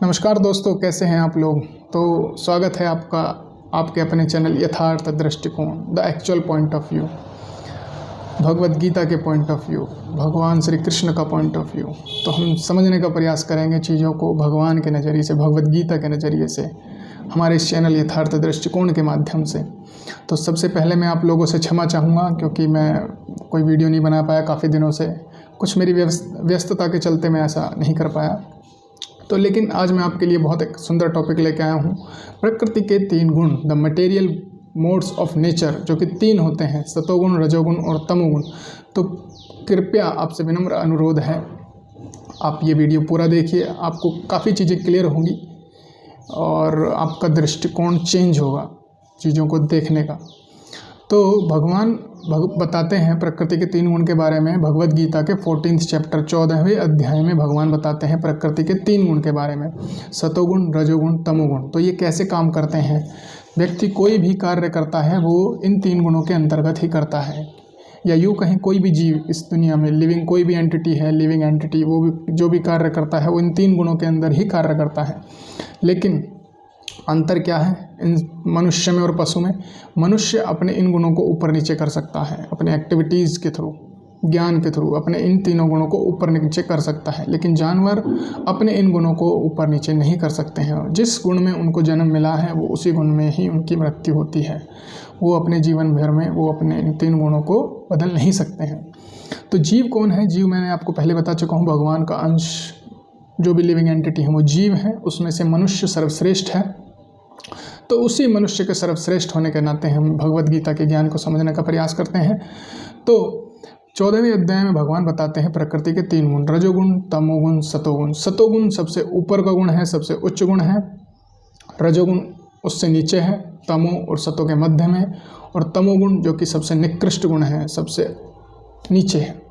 नमस्कार दोस्तों, कैसे हैं आप लोग। तो स्वागत है आपका आपके अपने channel Yatharth Drishtikon, the actual point of view, Bhagavad Gita के पॉइंट ऑफ व्यू, भगवान श्री कृष्ण का पॉइंट ऑफ व्यू। तो हम समझने का प्रयास करेंगे चीज़ों को भगवान के नज़रिए से, भगवद गीता के नज़रिए से, हमारे इस चैनल यथार्थ दृष्टिकोण के माध्यम से। तो सबसे पहले मैं आप लोगों से क्षमा चाहूँगा क्योंकि मैं कोई वीडियो नहीं बना पाया काफ़ी दिनों से, कुछ मेरी व्यस्तता के चलते मैं ऐसा नहीं कर पाया। तो लेकिन आज मैं आपके लिए बहुत एक सुंदर टॉपिक लेके आया हूँ, प्रकृति के 3 गुण, the material modes of nature, जो कि 3 होते हैं, सतोगुण, रजोगुण और तमोगुण। तो कृपया आपसे विनम्र अनुरोध है, आप ये वीडियो पूरा देखिए, आपको काफ़ी चीज़ें क्लियर होंगी और आपका दृष्टिकोण चेंज होगा चीज़ों को देखने का। तो भगवान बताते हैं प्रकृति के 3 गुण के बारे में। भगवद गीता के 14th चैप्टर 14वें अध्याय में भगवान बताते हैं प्रकृति के 3 गुण के बारे में, सतोगुण, रजोगुण, तमोगुण। तो ये कैसे काम करते हैं। व्यक्ति कोई भी कार्य करता है वो इन 3 गुणों के अंतर्गत ही करता है, या यूँ कहीं कोई भी जीव इस दुनिया में लिविंग कोई भी एंटिटी है, लिविंग एंटिटी, वो भी जो भी कार्य करता है वो इन 3 गुणों के अंदर ही कार्य करता है। लेकिन अंतर क्या है इन मनुष्य में और पशु में। मनुष्य अपने इन गुणों को ऊपर नीचे कर सकता है अपने एक्टिविटीज़ के थ्रू, ज्ञान के थ्रू अपने इन तीनों गुणों को ऊपर नीचे कर सकता है। लेकिन जानवर अपने इन गुणों को ऊपर नीचे नहीं कर सकते हैं। जिस गुण में उनको जन्म मिला है वो उसी गुण में ही उनकी मृत्यु होती है। वो अपने जीवन भर में वो अपने इन 3 गुणों को बदल नहीं सकते हैं। तो जीव कौन है। जीव मैंने आपको पहले बता चुका हूँ, भगवान का अंश, जो भी लिविंग एंटिटी है वो जीव है। उसमें से मनुष्य सर्वश्रेष्ठ है। तो उसी मनुष्य के सर्वश्रेष्ठ होने के नाते हम भगवद गीता के ज्ञान को समझने का प्रयास करते हैं। तो 14वें अध्याय में भगवान बताते हैं प्रकृति के 3 गुण, रजोगुण, तमोगुण, सतोगुण। सतोगुण सबसे ऊपर का गुण है, सबसे उच्च गुण है। रजोगुण उससे नीचे है, तमो और सतो के मध्य में, और तमोगुण जो कि सबसे निकृष्ट गुण है, सबसे नीचे है।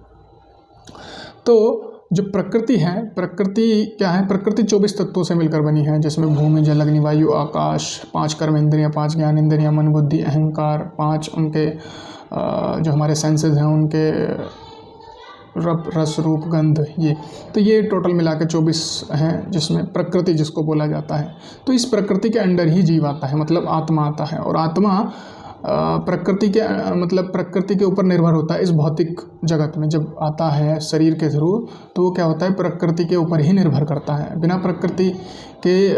तो जो प्रकृति है, प्रकृति क्या है। प्रकृति 24 तत्वों से मिलकर बनी है, जिसमें भूमि, जल, अग्नि, वायु, आकाश, 5 कर्म इंद्रियाँ, 5 ज्ञान इंद्रियाँ, मन, बुद्धि, अहंकार, 5 उनके जो हमारे सेंसेस हैं उनके रस, रूप, गंध, ये टोटल मिला के 24 हैं, जिसमें प्रकृति जिसको बोला जाता है। तो इस प्रकृति के अंडर ही जीव आता है, मतलब आत्मा आता है। और आत्मा प्रकृति के मतलब प्रकृति के ऊपर निर्भर होता है। इस भौतिक जगत में जब आता है शरीर के थ्रू, तो वो क्या होता है, प्रकृति के ऊपर ही निर्भर करता है। बिना प्रकृति के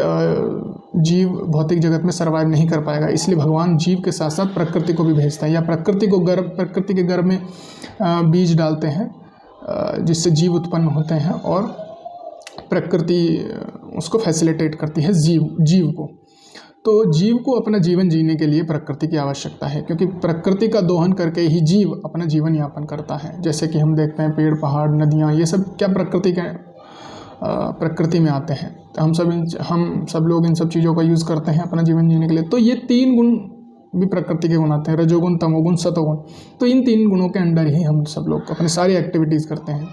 जीव भौतिक जगत में सर्वाइव नहीं कर पाएगा। इसलिए भगवान जीव के साथ साथ प्रकृति को भी भेजता है, या प्रकृति के गर्भ में बीज डालते हैं, जिससे जीव उत्पन्न होते हैं, और प्रकृति उसको फैसिलिटेट करती है जीव को। तो जीव को अपना जीवन जीने के लिए प्रकृति की आवश्यकता है, क्योंकि प्रकृति का दोहन करके ही जीव अपना जीवन यापन करता है। जैसे कि हम देखते हैं पेड़, पहाड़, नदियाँ, ये सब क्या प्रकृति में आते हैं। तो हम सब लोग इन सब चीज़ों का यूज़ करते हैं अपना जीवन जीने के लिए। तो ये 3 गुण भी प्रकृति के गुण आते हैं, रजोगुण, तमोगुण, सतोगुण। तो इन 3 गुणों के अंडर ही हम सब लोग अपनी सारी एक्टिविटीज़ करते हैं।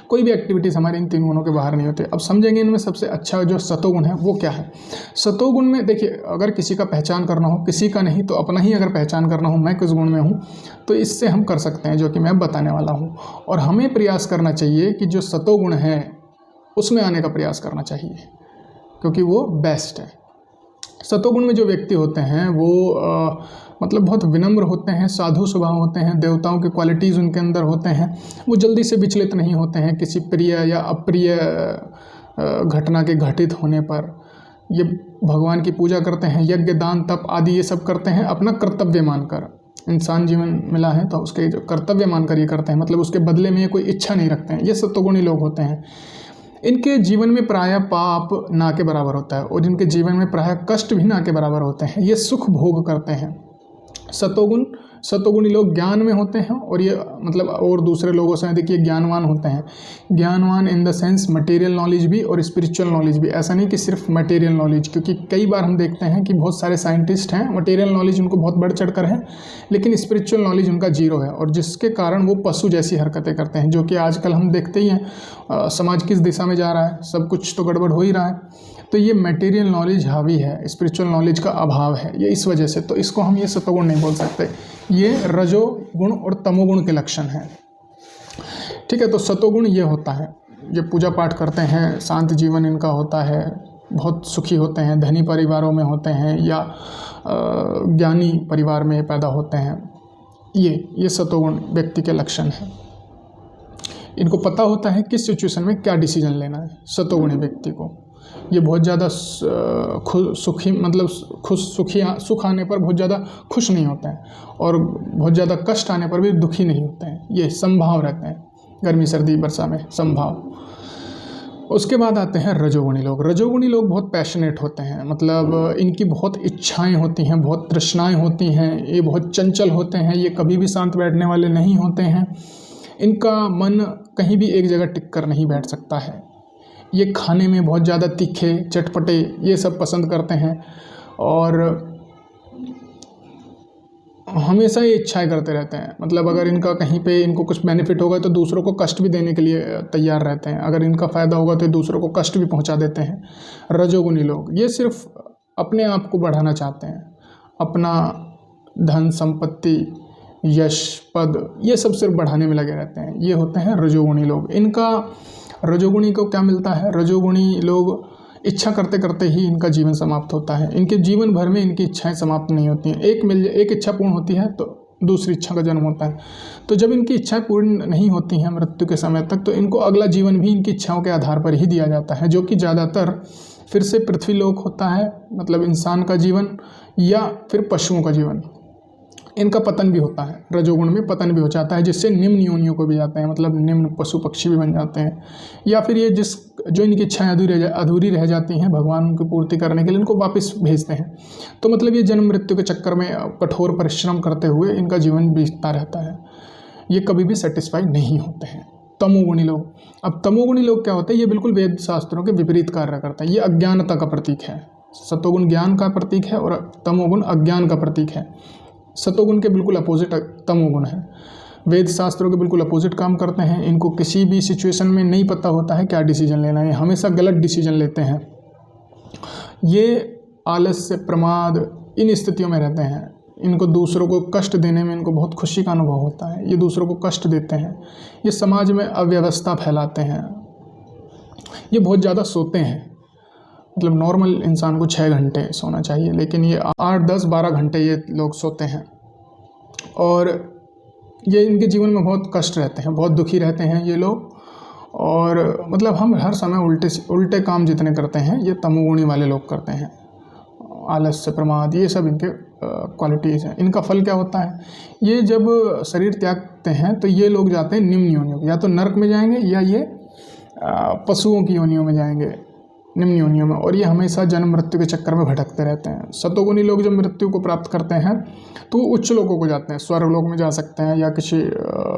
कोई भी एक्टिविटीज़ हमारे इन 3 गुणों के बाहर नहीं होती। अब समझेंगे इनमें सबसे अच्छा जो सतोगुण है वो क्या है। सतोगुण में देखिए, अगर किसी का पहचान करना हो, किसी का नहीं तो अपना ही अगर पहचान करना हो मैं किस गुण में हूँ, तो इससे हम कर सकते हैं, जो कि मैं बताने वाला हूँ। और हमें प्रयास करना चाहिए कि जो सतोगुण है उसमें आने का प्रयास करना चाहिए, क्योंकि वो बेस्ट है। सतोगुण में जो व्यक्ति होते हैं वो मतलब बहुत विनम्र होते हैं, साधु स्वभाव होते हैं, देवताओं की क्वालिटीज़ उनके अंदर होते हैं। वो जल्दी से विचलित नहीं होते हैं किसी प्रिय या अप्रिय घटना के घटित होने पर। ये भगवान की पूजा करते हैं, यज्ञ, दान, तप आदि ये सब करते हैं अपना कर्तव्य मानकर। इंसान जीवन मिला है तो उसके जो कर्तव्य मानकर ये करते हैं, मतलब उसके बदले में ये कोई इच्छा नहीं रखते हैं। ये सतोगुणी लोग होते हैं। इनके जीवन में प्रायः पाप ना के बराबर होता है, और इनके जीवन में प्रायः कष्ट भी ना के बराबर होते हैं। ये सुख भोग करते हैं। सतोगुणी लोग ज्ञान में होते हैं, और ये मतलब और दूसरे लोगों से देखिए ज्ञानवान होते हैं। ज्ञानवान in the sense material knowledge भी और स्पिरिचुअल नॉलेज भी। ऐसा नहीं कि सिर्फ मटेरियल नॉलेज, क्योंकि कई बार हम देखते हैं कि बहुत सारे साइंटिस्ट हैं, मटेरियल नॉलेज उनको बहुत बढ़ चढ़ कर है, लेकिन स्पिरिचुअल नॉलेज उनका जीरो है, और जिसके कारण वो पशु जैसी हरकतें करते हैं, जो कि आजकल हम देखते ही हैं। समाज किस दिशा में जा रहा है, सब कुछ तो गड़बड़ हो ही रहा है। तो ये मटेरियल नॉलेज हावी है, स्पिरिचुअल नॉलेज का अभाव है, ये इस वजह से। तो इसको हम ये सतोगुण नहीं बोल सकते, ये रजोगुण और तमोगुण के लक्षण हैं। ठीक है, तो सतोगुण ये होता है। ये पूजा पाठ करते हैं, शांत जीवन इनका होता है, बहुत सुखी होते हैं, धनी परिवारों में होते हैं या ज्ञानी परिवार में पैदा होते हैं, ये सतोगुण व्यक्ति के लक्षण हैं। इनको पता होता है किस सिचुएशन में क्या डिसीजन लेना है। सतोगुणी व्यक्ति को ये बहुत ज़्यादा सुखी मतलब सुख आने पर बहुत ज़्यादा खुश नहीं होते हैं और बहुत ज़्यादा कष्ट आने पर भी दुखी नहीं होते हैं। ये समभाव रहते हैं, गर्मी सर्दी वर्षा में समभाव। उसके बाद आते हैं रजोगुणी लोग। रजोगुणी लोग बहुत पैशनेट होते हैं, मतलब इनकी बहुत इच्छाएं होती हैं, बहुत तृष्णाएं होती हैं, ये बहुत चंचल होते हैं, ये कभी भी शांत बैठने वाले नहीं होते हैं। इनका मन कहीं भी एक जगह टिक कर नहीं बैठ सकता है। ये खाने में बहुत ज़्यादा तीखे चटपटे ये सब पसंद करते हैं और हमेशा ये इच्छाएं करते रहते हैं। मतलब अगर इनका कहीं पे इनको कुछ बेनिफिट होगा तो दूसरों को कष्ट भी देने के लिए तैयार रहते हैं। अगर इनका फ़ायदा होगा तो दूसरों को कष्ट भी पहुंचा देते हैं। रजोगुणी लोग ये सिर्फ अपने आप को बढ़ाना चाहते हैं, अपना धन संपत्ति यश पद ये सब सिर्फ बढ़ाने में लगे रहते हैं। ये होते हैं रजोगुणी लोग। इनका रजोगुणी को क्या मिलता है? रजोगुणी लोग इच्छा करते करते ही इनका जीवन समाप्त होता है। इनके जीवन भर में इनकी इच्छाएं समाप्त नहीं होती हैं। एक इच्छा पूर्ण होती है तो दूसरी इच्छा का जन्म होता है। तो जब इनकी इच्छाएं पूर्ण नहीं होती हैं मृत्यु के समय तक, तो इनको अगला जीवन भी इनकी इच्छाओं के आधार पर ही दिया जाता है, जो कि ज़्यादातर फिर से पृथ्वी लोक होता है, मतलब इंसान का जीवन या फिर पशुओं का जीवन। इनका पतन भी होता है, रजोगुण में पतन भी हो जाता है, जिससे निम्न योनियों को भी जाते हैं, मतलब निम्न पशु पक्षी भी बन जाते हैं। या फिर ये जो इनकी इच्छाएं अधूरी रह जाती हैं भगवान उनकी पूर्ति करने के लिए इनको वापस भेजते हैं। तो मतलब ये जन्म मृत्यु के चक्कर में कठोर परिश्रम करते हुए इनका जीवन बीतता रहता है। ये कभी भी सेटिस्फाई नहीं होते हैं। तमोगुणी लोग, अब तमोगुणी लोग क्या होते हैं? ये बिल्कुल वेद शास्त्रों के विपरीत कार्य करते हैं। ये अज्ञानता का प्रतीक है। सतोगुण ज्ञान का प्रतीक है और तमोगुण अज्ञान का प्रतीक है। सतोगुण के बिल्कुल अपोजिट तमोगुण है। वेद शास्त्रों के बिल्कुल अपोजिट काम करते हैं। इनको किसी भी सिचुएशन में नहीं पता होता है क्या डिसीजन लेना है, हमेशा गलत डिसीजन लेते हैं। ये आलस्य प्रमाद इन स्थितियों में रहते हैं। इनको दूसरों को कष्ट देने में इनको बहुत खुशी का अनुभव होता है। ये दूसरों को कष्ट देते हैं। ये समाज में अव्यवस्था फैलाते हैं। ये बहुत ज़्यादा सोते हैं, मतलब नॉर्मल इंसान को 6 घंटे सोना चाहिए, लेकिन ये 8, 10, 12 घंटे ये लोग सोते हैं। और ये इनके जीवन में बहुत कष्ट रहते हैं, बहुत दुखी रहते हैं ये लोग। और मतलब हम हर समय उल्टे काम जितने करते हैं ये तमोगुणी वाले लोग करते हैं। आलस्य प्रमाद ये सब इनके क्वालिटीज़ हैं। इनका फल क्या होता है? ये जब शरीर त्यागते हैं तो ये लोग जाते हैं निम्न योनियों, या तो नरक में जाएंगे या ये पशुओं की योनियों में जाएंगे, निम्न योनियों में। और ये हमेशा जन्म मृत्यु के चक्कर में भटकते रहते हैं। सतोगुणी लोग जब मृत्यु को प्राप्त करते हैं तो वो उच्च लोगों को जाते हैं, स्वर्गलोक में जा सकते हैं या किसी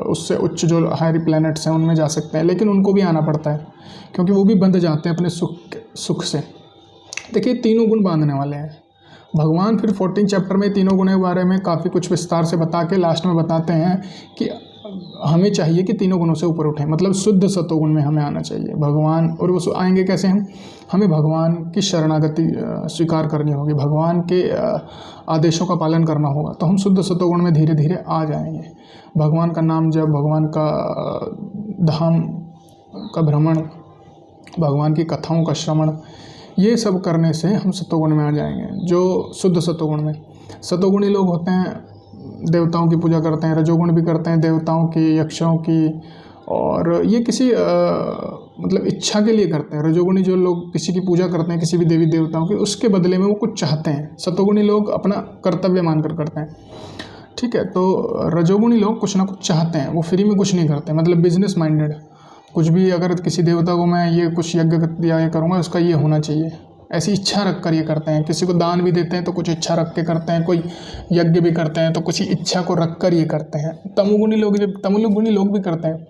उससे उच्च जो हायर प्लैनेट्स हैं उनमें जा सकते हैं, लेकिन उनको भी आना पड़ता है क्योंकि वो भी बंध जाते हैं अपने सुख से। देखिए तीनों गुण बांधने वाले हैं भगवान। फिर 14 चैप्टर में तीनों गुणों के बारे में काफ़ी कुछ विस्तार से बता के लास्ट में बताते हैं कि हमें चाहिए कि तीनों गुणों से ऊपर उठें, मतलब शुद्ध सतोगुण में हमें आना चाहिए भगवान। और वो आएंगे कैसे? हमें भगवान की शरणागति स्वीकार करनी होगी, भगवान के आदेशों का पालन करना होगा, तो हम शुद्ध सतोगुण में धीरे धीरे आ जाएंगे। भगवान का नाम जब, भगवान का धाम का भ्रमण, भगवान की कथाओं का श्रवण, ये सब करने से हम सतोगुण में आ जाएंगे, जो शुद्ध सतोगुण में। सतोगुणी लोग होते हैं देवताओं की पूजा करते हैं, रजोगुण भी करते हैं देवताओं की, यक्षों की, और ये किसी मतलब इच्छा के लिए करते हैं। रजोगुणी जो लोग किसी की पूजा करते हैं, किसी भी देवी देवताओं की, उसके बदले में वो कुछ चाहते हैं। सतोगुणी लोग अपना कर्तव्य मानकर करते हैं, ठीक है। तो रजोगुणी लोग कुछ ना कुछ चाहते हैं, वो फ्री में कुछ नहीं करते, मतलब बिजनेस माइंडेड। कुछ भी अगर किसी देवता को मैं ये कुछ यज्ञ या ये करूँगा, उसका ये होना चाहिए, ऐसी इच्छा रख कर ये करते हैं। किसी को दान भी देते हैं तो कुछ इच्छा रख के करते हैं, कोई यज्ञ भी करते हैं तो कुछ इच्छा को रख कर ये करते हैं। तमोगुणी लोग भी करते हैं।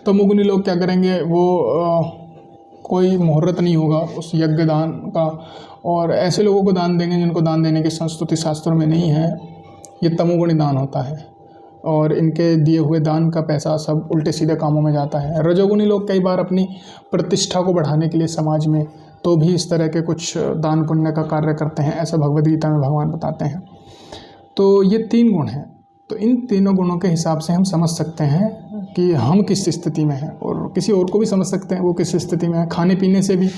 तमोगुणी लोग क्या करेंगे? वो कोई मुहूर्त नहीं होगा उस यज्ञ दान का, और ऐसे लोगों को दान देंगे जिनको दान देने की संस्कृति शास्त्रों में नहीं है। ये तमोगुणी दान होता है, और इनके दिए हुए दान का पैसा सब उल्टे सीधे कामों में जाता है। रजोगुणी लोग कई बार अपनी प्रतिष्ठा को बढ़ाने के लिए समाज में तो भी इस तरह के कुछ दान पुण्य का कार्य करते हैं, ऐसा भगवद गीता में भगवान बताते हैं। तो ये 3 गुण हैं। तो इन तीनों गुणों के हिसाब से हम समझ सकते हैं कि हम किस स्थिति में हैं, और किसी और को भी समझ सकते हैं वो किस स्थिति में है। खाने पीने से भी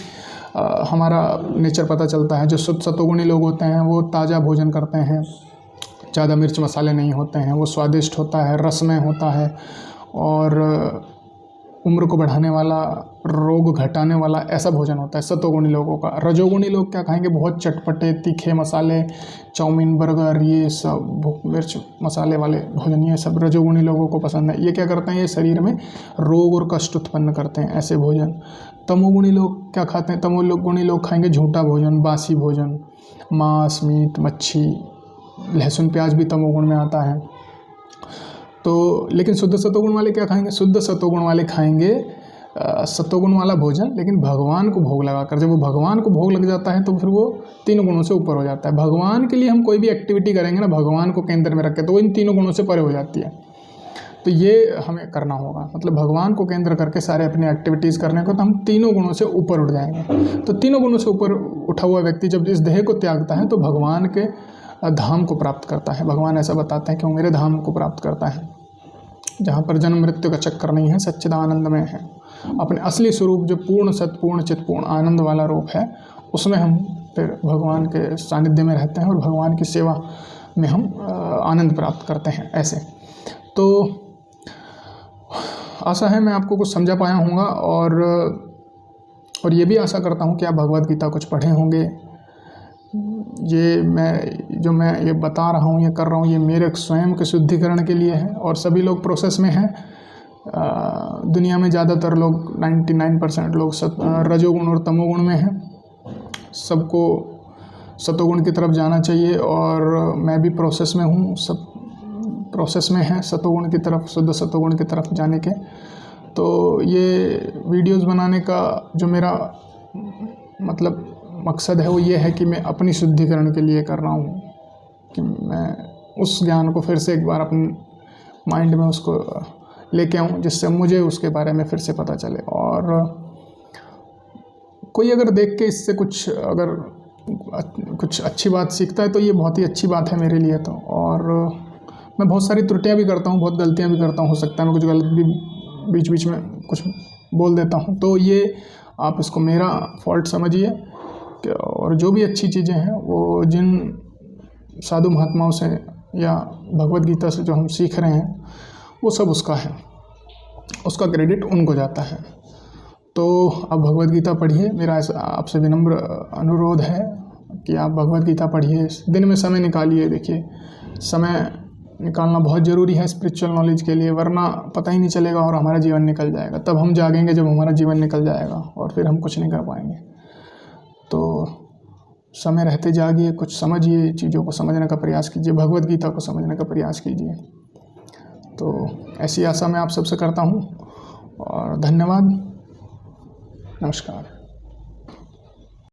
हमारा नेचर पता चलता है। जो शुद्ध सतोगुणी लोग होते हैं वो ताज़ा भोजन करते हैं, ज़्यादा मिर्च मसाले नहीं होते हैं, वो स्वादिष्ट होता है, रसमय होता है, और उम्र को बढ़ाने वाला, रोग घटाने वाला ऐसा भोजन होता है सतोगुणी लोगों का। रजोगुणी लोग क्या खाएंगे? बहुत चटपटे तीखे मसाले, चाउमीन, बर्गर, ये सब मिर्च मसाले वाले भोजन, ये सब रजोगुणी लोगों को पसंद है। ये क्या करते हैं? ये शरीर में रोग और कष्ट उत्पन्न करते हैं ऐसे भोजन। तमोगुणी लोग क्या खाते हैं? तमोगुणी लोग खाएंगे झूठा भोजन, बासी भोजन, मांस, मीट, मच्छी, लहसुन, प्याज भी तमोगुण में आता है। तो लेकिन शुद्ध सतोगुण वाले क्या खाएंगे? शुद्ध सतोगुण वाले खाएंगे सतोगुण वाला भोजन, लेकिन भगवान को भोग लगाकर। जब वो भगवान को भोग लग जाता है तो फिर वो तीनों गुणों से ऊपर हो जाता है। भगवान के लिए हम कोई भी एक्टिविटी करेंगे ना, भगवान को केंद्र में रख के, तो वो इन तीनों गुणों से परे हो जाती है। तो ये हमें करना होगा, मतलब भगवान को केंद्र करके सारे अपनी एक्टिविटीज़ करने को, तो हम तीनों गुणों से ऊपर उठ जाएंगे। तो तीनों गुणों से ऊपर उठा हुआ व्यक्ति जब इस देह को त्यागता है तो भगवान के धाम को प्राप्त करता है। भगवान ऐसा बताते हैं कि वो मेरे धाम को प्राप्त करता है, जहाँ पर जन्म मृत्यु का चक्कर नहीं है, सच्चिदानंद में है। अपने असली स्वरूप जो पूर्ण सत्पूर्ण चित्तपूर्ण आनंद वाला रूप है, उसमें हम फिर भगवान के सानिध्य में रहते हैं और भगवान की सेवा में हम आनंद प्राप्त करते हैं ऐसे। तो आशा है मैं आपको कुछ समझा पाया हूँगा, और ये भी आशा करता हूँ कि आप भगवद गीता कुछ पढ़े होंगे। ये मैं ये बता रहा हूँ, ये कर रहा हूँ, ये मेरे स्वयं के शुद्धिकरण के लिए है, और सभी लोग प्रोसेस में हैं। दुनिया में ज़्यादातर लोग 99% लोग रजोगुण और तमोगुण में हैं। सबको सतोगुण की तरफ जाना चाहिए, और मैं भी प्रोसेस में हूँ, सब प्रोसेस में हैं सतोगुण की तरफ, शुद्ध सतोगुण की तरफ जाने के। तो ये वीडियोस बनाने का जो मेरा मतलब मकसद है वो ये है कि मैं अपनी शुद्धिकरण के लिए कर रहा हूँ, कि मैं उस ज्ञान को फिर से एक बार अपने माइंड में उसको लेके आऊँ, जिससे मुझे उसके बारे में फिर से पता चले। और कोई अगर देख के इससे कुछ अच्छी बात सीखता है तो ये बहुत ही अच्छी बात है मेरे लिए। तो और मैं बहुत सारी त्रुटियाँ भी करता हूँ, बहुत गलतियाँ भी करता हूँ, हो सकता है मैं कुछ गलत भी बीच बीच में कुछ बोल देता हूँ, तो ये आप इसको मेरा फॉल्ट समझिए। और जो भी अच्छी चीज़ें हैं वो जिन साधु महात्माओं से या भगवद गीता से जो हम सीख रहे हैं वो सब उसका है, उसका क्रेडिट उनको जाता है। तो आप भगवद गीता पढ़िए, मेरा आपसे विनम्र अनुरोध है कि आप भगवद गीता पढ़िए, दिन में समय निकालिए। देखिए, समय निकालना बहुत ज़रूरी है स्पिरिचुअल नॉलेज के लिए, वरना पता ही नहीं चलेगा और हमारा जीवन निकल जाएगा। तब हम जागेंगे जब हमारा जीवन निकल जाएगा, और फिर हम कुछ नहीं कर पाएंगे। तो समय रहते जागिए, कुछ समझिए, चीज़ों को समझने का प्रयास कीजिए, भगवद गीता को समझने का प्रयास कीजिए। तो ऐसी आशा मैं आप सबसे करता हूँ, और धन्यवाद, नमस्कार।